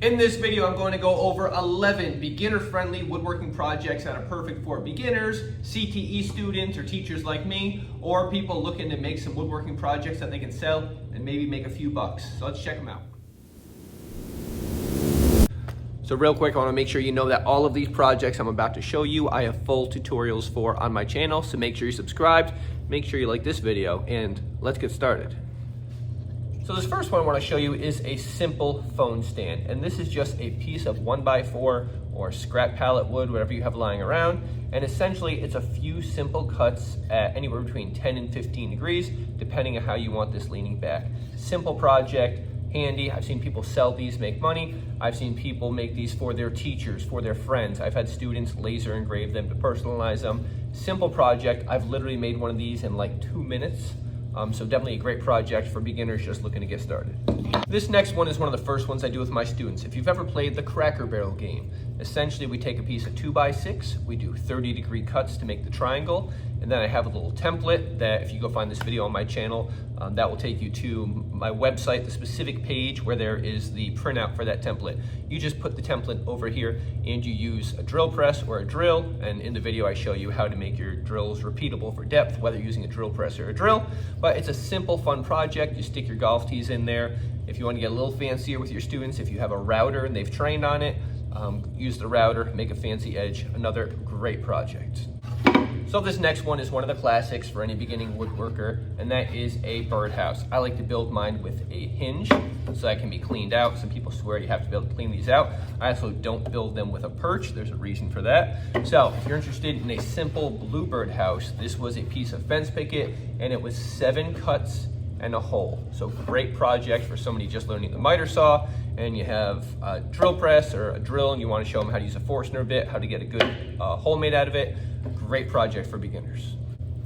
In this video, I'm going to go over 11 beginner-friendly woodworking projects that are perfect for beginners, CTE students, or teachers like me, or people looking to make some woodworking projects that they can sell and maybe make a few bucks. So let's check them out. So real quick, I want to make sure you know that all of these projects I'm about to show you, I have full tutorials for on my channel, so make sure you're subscribed, make sure you like this video, and let's get started. So this first one I want to show you is a simple phone stand, and this is just a piece of 1x4 or scrap pallet wood, whatever you have lying around, and essentially it's a few simple cuts at anywhere between 10 and 15 degrees, depending on how you want this leaning back. Simple project, handy. I've seen people sell these, make money. I've seen people make these for their teachers, for their friends. I've had students laser engrave them to personalize them. Simple project. I've literally made one of these in like 2 minutes. So definitely a great project for beginners just looking to get started. This next one is one of the first ones I do with my students. If you've ever played the Cracker Barrel game, essentially we take a piece of 2x6, we do 30-degree cuts to make the triangle, and then I have a little template that if you go find this video on my channel, that will take you to my website, the specific page where there is the printout for that template. You just put the template over here and you use a drill press or a drill, and in the video I show you how to make your drills repeatable for depth, whether you're using a drill press or a drill. But it's a simple, fun project. You stick your golf tees in there. If you want to get a little fancier with your students, if you have a router and they've trained on it, use the router, make a fancy edge. Another great project. So this next one is one of the classics for any beginning woodworker, and that is a birdhouse. I like to build mine with a hinge so that can be cleaned out. Some people swear you have to be able to clean these out. I also don't build them with a perch. There's a reason for that. So if you're interested in a simple Bluebird house, this was a piece of fence picket, and it was 7 cuts and a hole. So great project for somebody just learning the miter saw, and you have a drill press or a drill and you want to show them how to use a Forstner bit, how to get a good hole made out of it. Great project for beginners.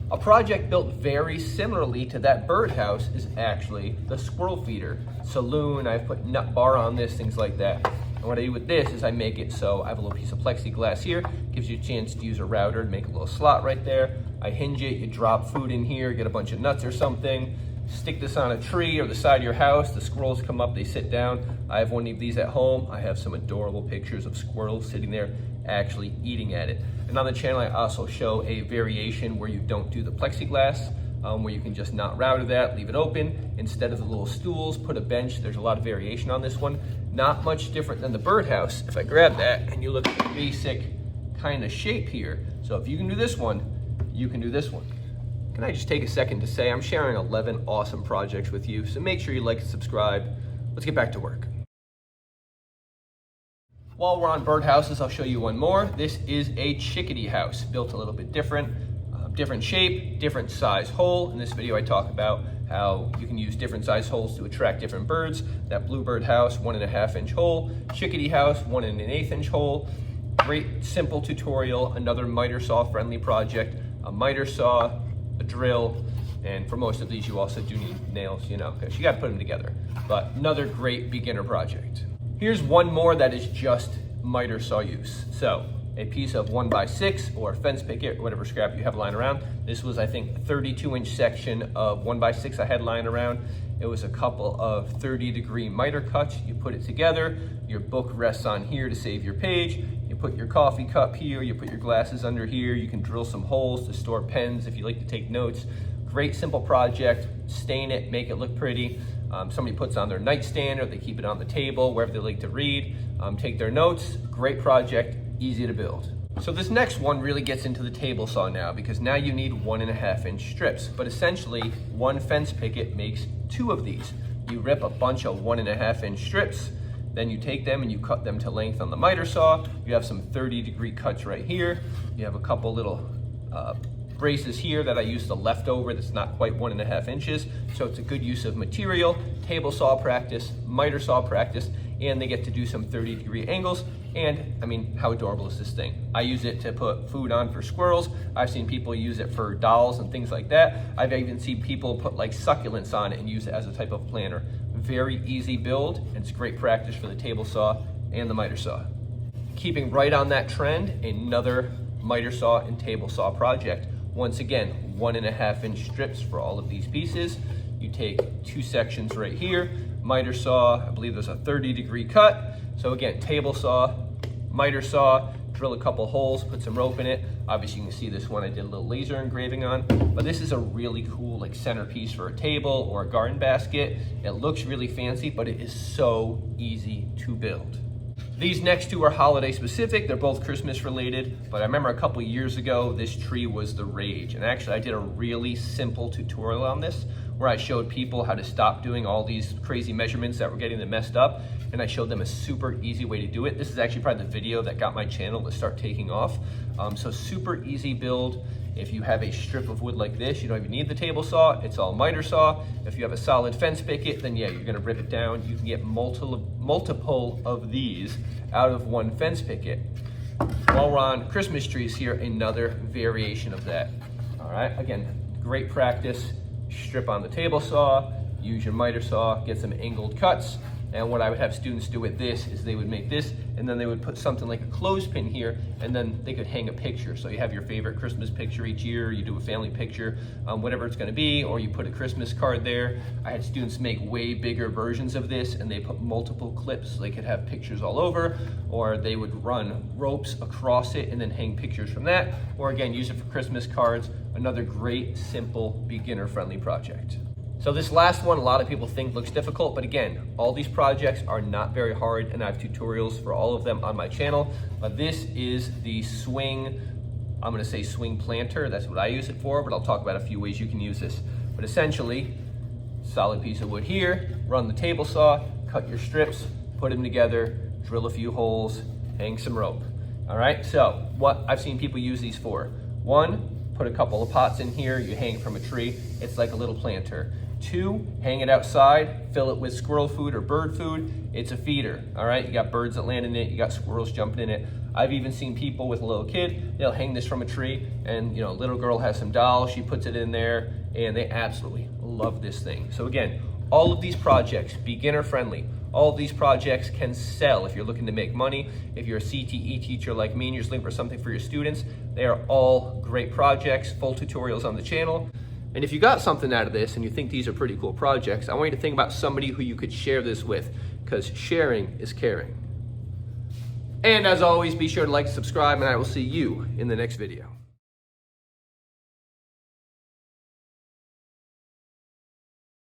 A project built very similarly to that birdhouse is actually the squirrel feeder. Saloon, I've put nut bar on this, things like that. And what I do with this is I make it so I have a little piece of plexiglass here, gives you a chance to use a router to make a little slot right there. I hinge it, you drop food in here, get a bunch of nuts or something, stick this on a tree or the side of your house, the squirrels come up, they sit down. I have one of these at home. I have some adorable pictures of squirrels sitting there actually eating at it. And on the channel, I also show a variation where you don't do the plexiglass, where you can just not router that, leave it open. Instead of the little stools, put a bench. There's a lot of variation on this one. Not much different than the birdhouse. If I grab that and you look at the basic kind of shape here. So if you can do this one, you can do this one. Can I just take a second to say I'm sharing 11 awesome projects with you, so make sure you like and subscribe. Let's get back to work. While we're on birdhouses, I'll show you one more. This is a Chickadee house, built a little bit different. Different shape, different size hole. In this video I talk about how you can use different size holes to attract different birds. That Bluebird house, 1.5 inch hole. Chickadee house, 1 1/8 inch hole. Great simple tutorial, another miter saw friendly project. A miter saw, a drill, and for most of these you also do need nails, you know, because you got to put them together. But another great beginner project. Here's one more that is just miter saw use. So a piece of 1x6 or fence picket, or whatever scrap you have lying around. This was, I think, a 32-inch section of 1x6 I had lying around. It was a couple of 30-degree miter cuts. You put it together, your book rests on here to save your page. You put your coffee cup here, you put your glasses under here. You can drill some holes to store pens if you like to take notes. Great simple project. Stain it, make it look pretty. Somebody puts on their nightstand or they keep it on the table, wherever they like to read, take their notes. Great project, easy to build. So this next one really gets into the table saw now, because now you need 1.5 inch strips, but essentially one fence picket makes 2 of these. You rip a bunch of 1.5 inch strips, then you take them and you cut them to length on the miter saw. You have some 30-degree cuts right here. You have a couple little braces here that I use the leftover that's not quite 1.5 inches. So it's a good use of material, table saw practice, miter saw practice, and they get to do some 30-degree angles. And I mean, how adorable is this thing? I use it to put food on for squirrels. I've seen people use it for dolls and things like that. I've even seen people put like succulents on it and use it as a type of planter. Very easy build, and it's great practice for the table saw and the miter saw. Keeping right on that trend, another miter saw and table saw project. Once again, 1.5 inch strips for all of these pieces. You take 2 sections right here, miter saw, I believe there's a 30-degree cut. So again, table saw, miter saw, drill a couple holes, put some rope in it. Obviously you can see this one I did a little laser engraving on, but this is a really cool like centerpiece for a table or a garden basket. It looks really fancy, but it is so easy to build. These next two are holiday specific. They're both Christmas related, but I remember a couple years ago, this tree was the rage. And actually I did a really simple tutorial on this where I showed people how to stop doing all these crazy measurements that were getting them messed up. And I showed them a super easy way to do it. This is actually probably the video that got my channel to start taking off. So super easy build. If you have a strip of wood like this, you don't even need the table saw, it's all miter saw. If you have a solid fence picket, then yeah, you're gonna rip it down. You can get multiple of these out of one fence picket. While we're on Christmas trees here, another variation of that. All right, again, great practice. Strip on the table saw, use your miter saw, get some angled cuts. And what I would have students do with this is they would make this, and then they would put something like a clothespin here, and then they could hang a picture. So you have your favorite Christmas picture each year, you do a family picture, whatever it's gonna be, or you put a Christmas card there. I had students make way bigger versions of this, and they put multiple clips so they could have pictures all over, or they would run ropes across it and then hang pictures from that, or again, use it for Christmas cards. Another great, simple, beginner-friendly project. So this last one, a lot of people think looks difficult, but again, all these projects are not very hard, and I have tutorials for all of them on my channel. But this is the swing, I'm gonna say swing planter, that's what I use it for, but I'll talk about a few ways you can use this. But essentially, solid piece of wood here, run the table saw, cut your strips, put them together, drill a few holes, hang some rope. All right, so what I've seen people use these for. One, put a couple of pots in here, you hang from a tree, it's like a little planter. Two, hang it outside, fill it with squirrel food or bird food, it's a feeder, all right? You got birds that land in it, you got squirrels jumping in it. I've even seen people with a little kid, they'll hang this from a tree, and a little girl has some dolls, she puts it in there, and they absolutely love this thing. So again, all of these projects, beginner friendly. All of these projects can sell if you're looking to make money. If you're a CTE teacher like me and you're just looking for something for your students, they are all great projects, full tutorials on the channel. And if you got something out of this and you think these are pretty cool projects, I want you to think about somebody who you could share this with, because sharing is caring. And as always, be sure to like, subscribe, and I will see you in the next video.